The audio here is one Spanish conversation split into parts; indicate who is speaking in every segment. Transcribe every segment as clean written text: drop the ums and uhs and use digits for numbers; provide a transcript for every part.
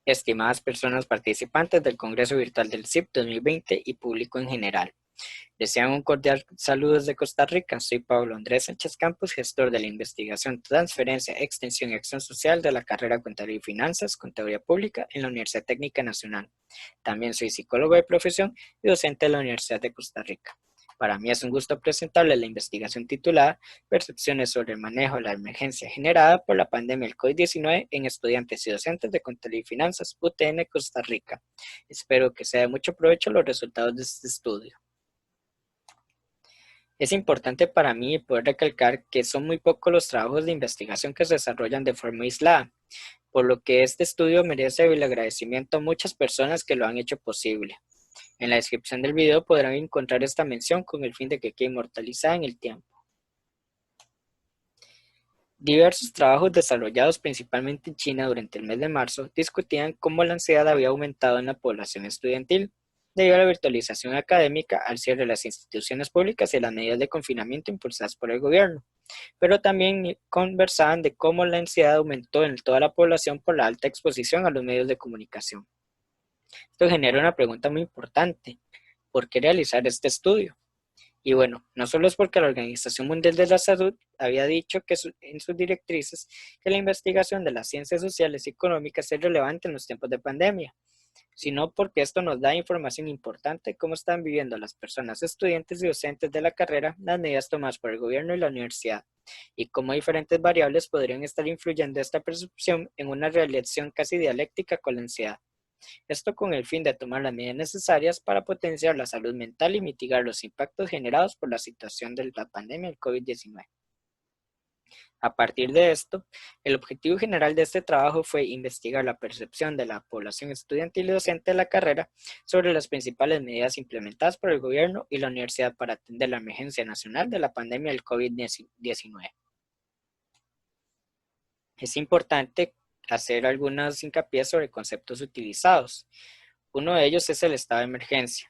Speaker 1: Estimadas personas participantes del Congreso Virtual del CIP 2020 y público en general, desean un cordial saludo desde Costa Rica. Soy Pablo Andrés Sánchez Campos, gestor de la investigación, transferencia, extensión y acción social de la carrera Contaduría y Finanzas, Contaduría Pública en la Universidad Técnica Nacional. También soy psicólogo de profesión y docente de la Universidad de Costa Rica. Para mí es un gusto presentarles la investigación titulada Percepciones sobre el manejo de la emergencia generada por la pandemia del COVID-19 en estudiantes y docentes de Contaduría y Finanzas, UTN Costa Rica. Espero que sea de mucho provecho los resultados de este estudio. Es importante para mí poder recalcar que son muy pocos los trabajos de investigación que se desarrollan de forma aislada, por lo que este estudio merece el agradecimiento a muchas personas que lo han hecho posible. En la descripción del video podrán encontrar esta mención con el fin de que quede inmortalizada en el tiempo. Diversos trabajos desarrollados principalmente en China durante el mes de marzo discutían cómo la ansiedad había aumentado en la población estudiantil debido a la virtualización académica, al cierre de las instituciones públicas y las medidas de confinamiento impulsadas por el gobierno. Pero también conversaban de cómo la ansiedad aumentó en toda la población por la alta exposición a los medios de comunicación. Esto genera una pregunta muy importante: ¿por qué realizar este estudio? Y bueno, no solo es porque la Organización Mundial de la Salud había dicho que en sus directrices que la investigación de las ciencias sociales y económicas es relevante en los tiempos de pandemia, sino porque esto nos da información importante de cómo están viviendo las personas estudiantes y docentes de la carrera las medidas tomadas por el gobierno y la universidad, y cómo diferentes variables podrían estar influyendo esta percepción en una relación casi dialéctica con la ansiedad. Esto con el fin de tomar las medidas necesarias para potenciar la salud mental y mitigar los impactos generados por la situación de la pandemia del COVID-19. A partir de esto, el objetivo general de este trabajo fue investigar la percepción de la población estudiantil y docente de la carrera sobre las principales medidas implementadas por el gobierno y la universidad para atender la emergencia nacional de la pandemia del COVID-19. Es importante hacer algunas hincapié sobre conceptos utilizados. Uno de ellos es el estado de emergencia.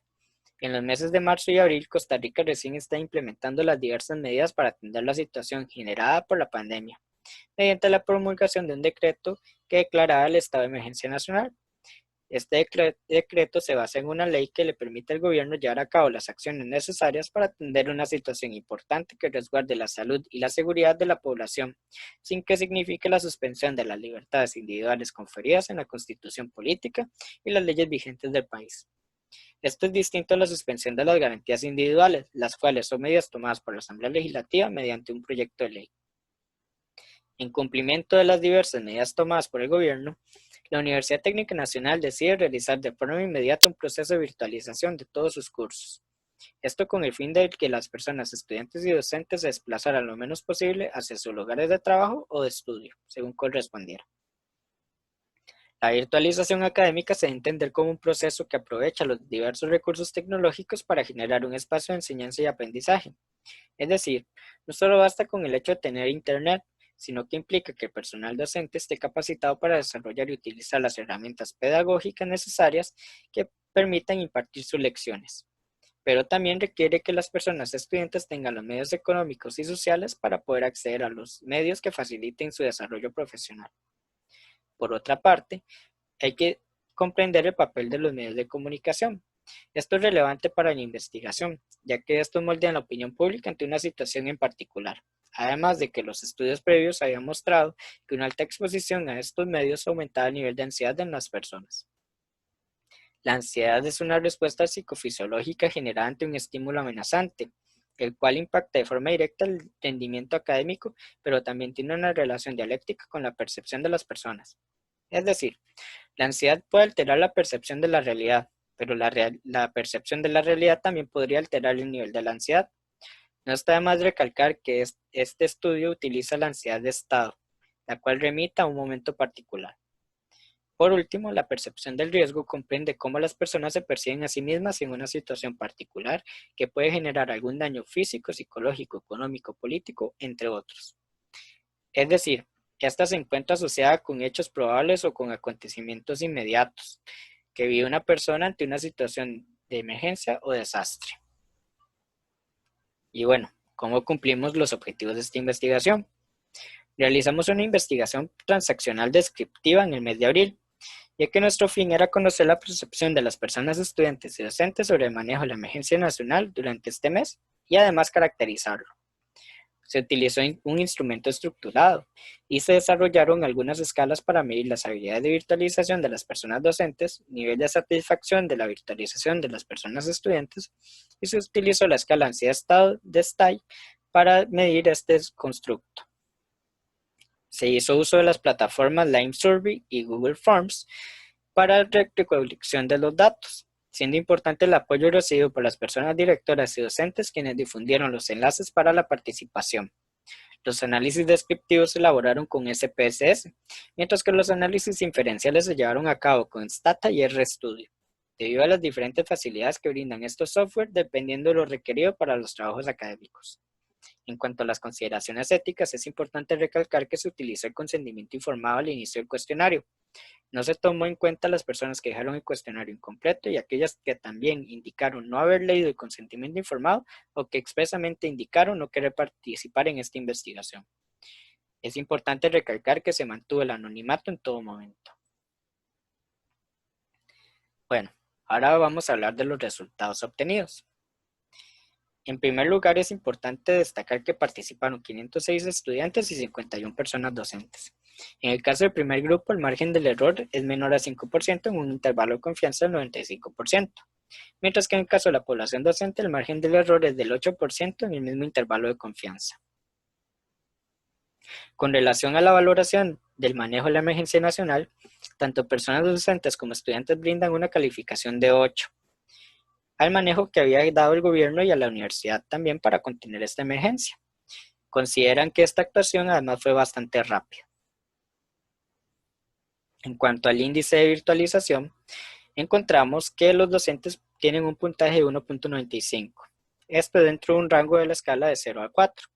Speaker 1: En los meses de marzo y abril, Costa Rica recién está implementando las diversas medidas para atender la situación generada por la pandemia, mediante la promulgación de un decreto que declaraba el estado de emergencia nacional. Este decreto se basa en una ley que le permite al gobierno llevar a cabo las acciones necesarias para atender una situación importante que resguarde la salud y la seguridad de la población, sin que signifique la suspensión de las libertades individuales conferidas en la Constitución política y las leyes vigentes del país. Esto es distinto a la suspensión de las garantías individuales, las cuales son medidas tomadas por la Asamblea Legislativa mediante un proyecto de ley. En cumplimiento de las diversas medidas tomadas por el gobierno, la Universidad Técnica Nacional decide realizar de forma inmediata un proceso de virtualización de todos sus cursos. Esto con el fin de que las personas, estudiantes y docentes se desplazaran lo menos posible hacia sus lugares de trabajo o de estudio, según correspondiera. La virtualización académica se debe entender como un proceso que aprovecha los diversos recursos tecnológicos para generar un espacio de enseñanza y aprendizaje. Es decir, no solo basta con el hecho de tener Internet, sino que implica que el personal docente esté capacitado para desarrollar y utilizar las herramientas pedagógicas necesarias que permitan impartir sus lecciones. Pero también requiere que las personas estudiantes tengan los medios económicos y sociales para poder acceder a los medios que faciliten su desarrollo profesional. Por otra parte, hay que comprender el papel de los medios de comunicación. Esto es relevante para la investigación, ya que estos moldean la opinión pública ante una situación en particular. Además de que los estudios previos habían mostrado que una alta exposición a estos medios aumentaba el nivel de ansiedad en las personas. La ansiedad es una respuesta psicofisiológica generada ante un estímulo amenazante, el cual impacta de forma directa el rendimiento académico, pero también tiene una relación dialéctica con la percepción de las personas. Es decir, la ansiedad puede alterar la percepción de la realidad, pero la percepción de la realidad también podría alterar el nivel de la ansiedad. No está de más recalcar que este estudio utiliza la ansiedad de estado, la cual remita a un momento particular. Por último, la percepción del riesgo comprende cómo las personas se perciben a sí mismas en una situación particular que puede generar algún daño físico, psicológico, económico, político, entre otros. Es decir, esta se encuentra asociada con hechos probables o con acontecimientos inmediatos que vive una persona ante una situación de emergencia o desastre. Y bueno, ¿cómo cumplimos los objetivos de esta investigación? Realizamos una investigación transaccional descriptiva en el mes de abril, ya que nuestro fin era conocer la percepción de las personas estudiantes y docentes sobre el manejo de la emergencia nacional durante este mes y además caracterizarlo. Se utilizó un instrumento estructurado y se desarrollaron algunas escalas para medir las habilidades de virtualización de las personas docentes, nivel de satisfacción de la virtualización de las personas estudiantes, y se utilizó la escala ansiedad de STAI para medir este constructo. Se hizo uso de las plataformas Lime Survey y Google Forms para la recolección de los datos, siendo importante el apoyo recibido por las personas directoras y docentes quienes difundieron los enlaces para la participación. Los análisis descriptivos se elaboraron con SPSS, mientras que los análisis inferenciales se llevaron a cabo con Stata y RStudio, debido a las diferentes facilidades que brindan estos software dependiendo de lo requerido para los trabajos académicos. En cuanto a las consideraciones éticas, es importante recalcar que se utilizó el consentimiento informado al inicio del cuestionario. No se tomó en cuenta las personas que dejaron el cuestionario incompleto y aquellas que también indicaron no haber leído el consentimiento informado o que expresamente indicaron no querer participar en esta investigación. Es importante recalcar que se mantuvo el anonimato en todo momento. Bueno, ahora vamos a hablar de los resultados obtenidos. En primer lugar, es importante destacar que participaron 506 estudiantes y 51 personas docentes. En el caso del primer grupo, el margen del error es menor a 5% en un intervalo de confianza del 95%, mientras que en el caso de la población docente, el margen del error es del 8% en el mismo intervalo de confianza. Con relación a la valoración del manejo de la emergencia nacional, tanto personas docentes como estudiantes brindan una calificación de 8 al manejo que había dado el gobierno y a la universidad también para contener esta emergencia. Consideran que esta actuación además fue bastante rápida. En cuanto al índice de virtualización, encontramos que los docentes tienen un puntaje de 1.95. Esto dentro de un rango de la escala de 0 a 4,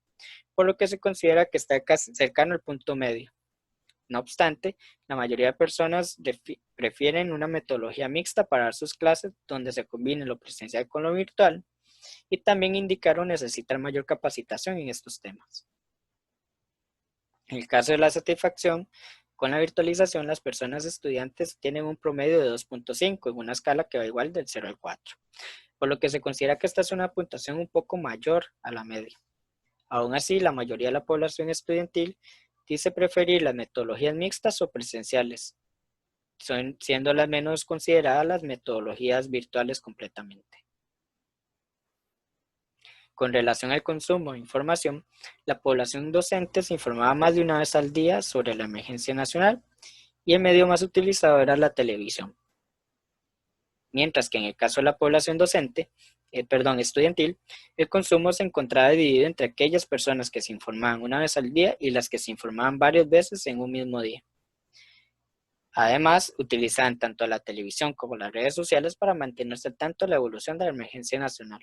Speaker 1: por lo que se considera que está casi cercano al punto medio. No obstante, la mayoría de personas prefieren una metodología mixta para dar sus clases donde se combine lo presencial con lo virtual y también indicaron necesitar mayor capacitación en estos temas. En el caso de la satisfacción, con la virtualización las personas estudiantes tienen un promedio de 2.5 en una escala que va igual del 0 al 4, por lo que se considera que esta es una puntuación un poco mayor a la media. Aún así, la mayoría de la población estudiantil dice preferir las metodologías mixtas o presenciales, siendo las menos consideradas las metodologías virtuales completamente. Con relación al consumo de información, la población docente se informaba más de una vez al día sobre la emergencia nacional y el medio más utilizado era la televisión. Mientras que en el caso de la población estudiantil, el consumo se encontraba dividido entre aquellas personas que se informaban una vez al día y las que se informaban varias veces en un mismo día. Además, utilizaban tanto la televisión como las redes sociales para mantenerse al tanto de la evolución de la emergencia nacional.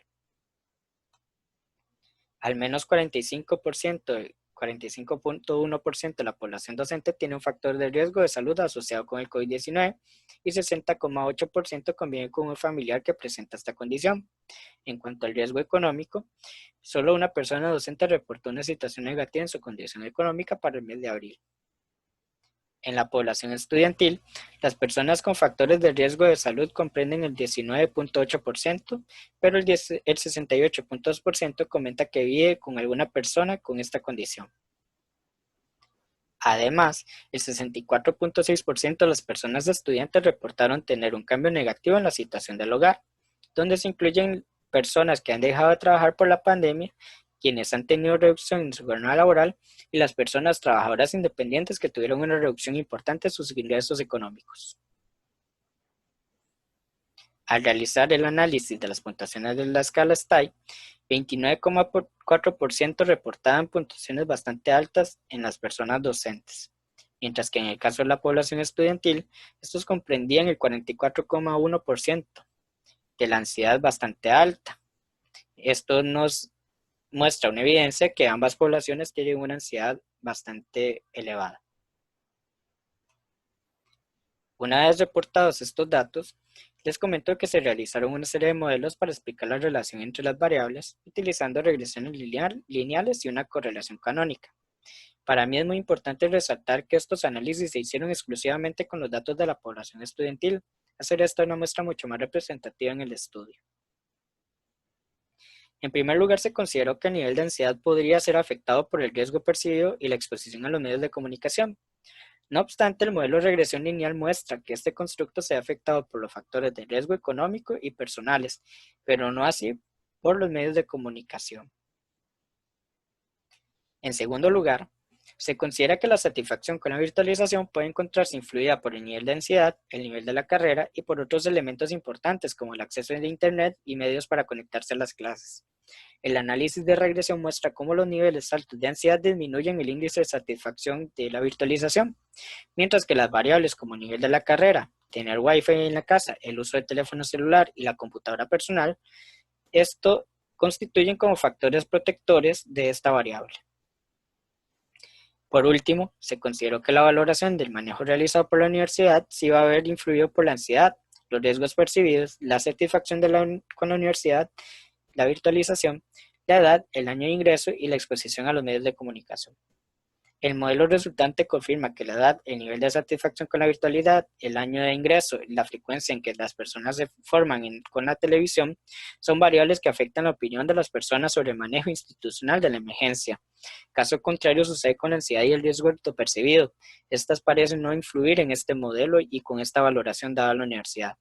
Speaker 1: Al menos 45.1% de la población docente tiene un factor de riesgo de salud asociado con el COVID-19 y 60.8% convive con un familiar que presenta esta condición. En cuanto al riesgo económico, solo una persona docente reportó una situación negativa en su condición económica para el mes de abril. En la población estudiantil, las personas con factores de riesgo de salud comprenden el 19.8%, pero el 68.2% comenta que vive con alguna persona con esta condición. Además, el 64.6% de las personas estudiantes reportaron tener un cambio negativo en la situación del hogar, donde se incluyen personas que han dejado de trabajar por la pandemia, quienes han tenido reducción en su jornada laboral y las personas trabajadoras independientes que tuvieron una reducción importante en sus ingresos económicos. Al realizar el análisis de las puntuaciones de la escala STAI, 29.4% reportaban puntuaciones bastante altas en las personas docentes, mientras que en el caso de la población estudiantil, estos comprendían el 44.1% de la ansiedad bastante alta. Esto nos muestra una evidencia que ambas poblaciones tienen una ansiedad bastante elevada. Una vez reportados estos datos, les comento que se realizaron una serie de modelos para explicar la relación entre las variables, utilizando regresiones lineales y una correlación canónica. Para mí es muy importante resaltar que estos análisis se hicieron exclusivamente con los datos de la población estudiantil. Hacer esta una muestra mucho más representativa en el estudio. En primer lugar, se consideró que el nivel de ansiedad podría ser afectado por el riesgo percibido y la exposición a los medios de comunicación. No obstante, el modelo de regresión lineal muestra que este constructo se ha afectado por los factores de riesgo económico y personales, pero no así por los medios de comunicación. En segundo lugar, se considera que la satisfacción con la virtualización puede encontrarse influida por el nivel de ansiedad, el nivel de la carrera y por otros elementos importantes como el acceso a Internet y medios para conectarse a las clases. El análisis de regresión muestra cómo los niveles altos de ansiedad disminuyen el índice de satisfacción de la virtualización, mientras que las variables como el nivel de la carrera, tener Wi-Fi en la casa, el uso del teléfono celular y la computadora personal, esto constituyen como factores protectores de esta variable. Por último, se consideró que la valoración del manejo realizado por la universidad sí va a haber influido por la ansiedad, los riesgos percibidos, la satisfacción con la universidad, la virtualización, la edad, el año de ingreso y la exposición a los medios de comunicación. El modelo resultante confirma que la edad, el nivel de satisfacción con la virtualidad, el año de ingreso y la frecuencia en que las personas se forman con la televisión son variables que afectan la opinión de las personas sobre el manejo institucional de la emergencia. Caso contrario sucede con la ansiedad y el riesgo autopercibido. Estas parecen no influir en este modelo y con esta valoración dada a la universidad.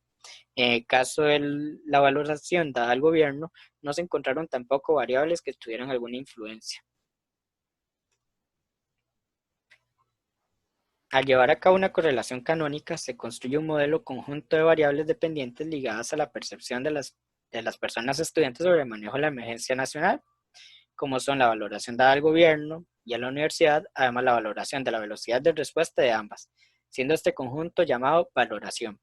Speaker 1: En el caso de la valoración dada al gobierno, no se encontraron tampoco variables que tuvieran alguna influencia. Al llevar a cabo una correlación canónica, se construye un modelo conjunto de variables dependientes ligadas a la percepción de las personas estudiantes sobre el manejo de la emergencia nacional, como son la valoración dada al gobierno y a la universidad, además la valoración de la velocidad de respuesta de ambas, siendo este conjunto llamado valoración.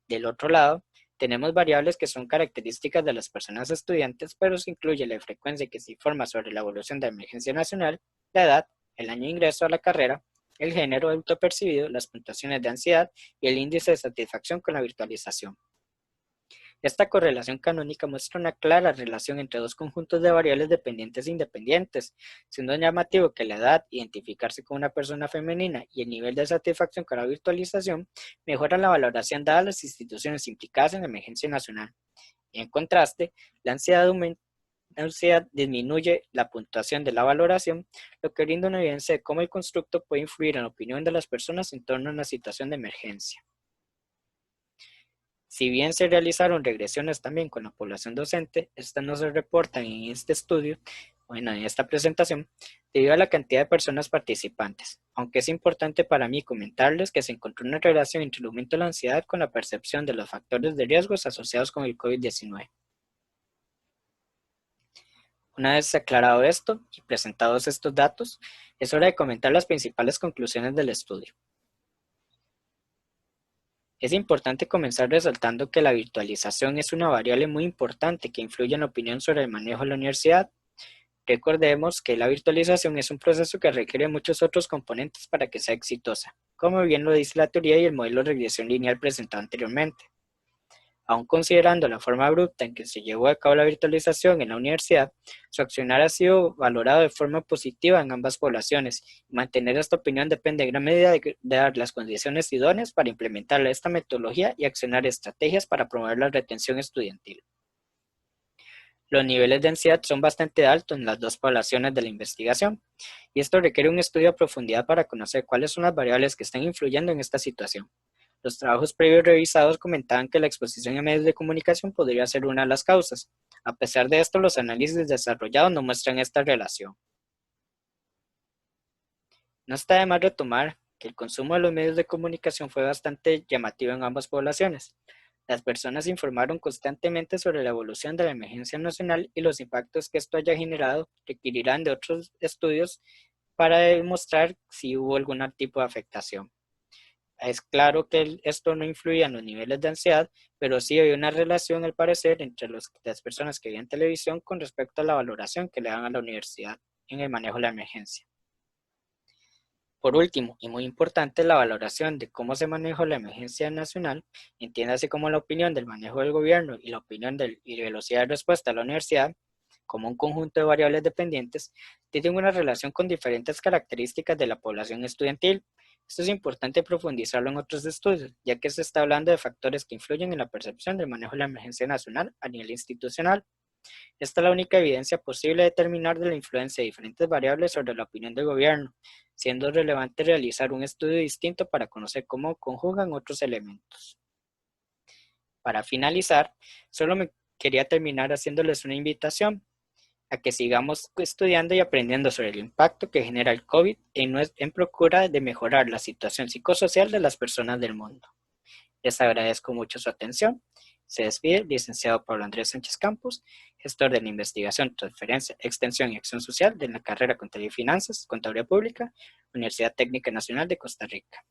Speaker 1: Del otro lado, tenemos variables que son características de las personas estudiantes, pero se incluye la frecuencia que se informa sobre la evolución de la emergencia nacional, la edad, el año de ingreso a la carrera, el género autopercibido, las puntuaciones de ansiedad y el índice de satisfacción con la virtualización. Esta correlación canónica muestra una clara relación entre dos conjuntos de variables dependientes e independientes, siendo llamativo que la edad, identificarse con una persona femenina y el nivel de satisfacción con la virtualización mejoran la valoración dada a las instituciones implicadas en la emergencia nacional. En contraste, la ansiedad disminuye la puntuación de la valoración, lo que brinda una evidencia de cómo el constructo puede influir en la opinión de las personas en torno a una situación de emergencia. Si bien se realizaron regresiones también con la población docente, estas no se reportan en este estudio, en esta presentación, debido a la cantidad de personas participantes, aunque es importante para mí comentarles que se encontró una relación entre el aumento de la ansiedad con la percepción de los factores de riesgos asociados con el COVID-19. Una vez aclarado esto y presentados estos datos, es hora de comentar las principales conclusiones del estudio. Es importante comenzar resaltando que la virtualización es una variable muy importante que influye en la opinión sobre el manejo de la universidad. Recordemos que la virtualización es un proceso que requiere muchos otros componentes para que sea exitosa, como bien lo dice la teoría y el modelo de regresión lineal presentado anteriormente. Aun considerando la forma abrupta en que se llevó a cabo la virtualización en la universidad, su accionar ha sido valorado de forma positiva en ambas poblaciones, y mantener esta opinión depende en gran medida de dar las condiciones idóneas para implementar esta metodología y accionar estrategias para promover la retención estudiantil. Los niveles de ansiedad son bastante altos en las dos poblaciones de la investigación, y esto requiere un estudio a profundidad para conocer cuáles son las variables que están influyendo en esta situación. Los trabajos previos revisados comentaban que la exposición a medios de comunicación podría ser una de las causas. A pesar de esto, los análisis desarrollados no muestran esta relación. No está de más retomar que el consumo de los medios de comunicación fue bastante llamativo en ambas poblaciones. Las personas informaron constantemente sobre la evolución de la emergencia nacional y los impactos que esto haya generado requerirán de otros estudios para demostrar si hubo algún tipo de afectación. Es claro que esto no influía en los niveles de ansiedad, pero sí había una relación, al parecer, entre las personas que veían televisión con respecto a la valoración que le dan a la universidad en el manejo de la emergencia. Por último, y muy importante, la valoración de cómo se manejó la emergencia nacional, entiéndase como la opinión del manejo del gobierno y la opinión y velocidad de respuesta a la universidad, como un conjunto de variables dependientes, tienen una relación con diferentes características de la población estudiantil. Esto es importante profundizarlo en otros estudios, ya que se está hablando de factores que influyen en la percepción del manejo de la emergencia nacional a nivel institucional. Esta es la única evidencia posible de determinar de la influencia de diferentes variables sobre la opinión del gobierno, siendo relevante realizar un estudio distinto para conocer cómo conjugan otros elementos. Para finalizar, solo me quería terminar haciéndoles una invitación a que sigamos estudiando y aprendiendo sobre el impacto que genera el COVID en procura de mejorar la situación psicosocial de las personas del mundo. Les agradezco mucho su atención. Se despide el licenciado Pablo Andrés Sánchez Campos, gestor de la investigación, transferencia, extensión y acción social de la carrera Contaduría y Finanzas, Contaduría Pública, Universidad Técnica Nacional de Costa Rica.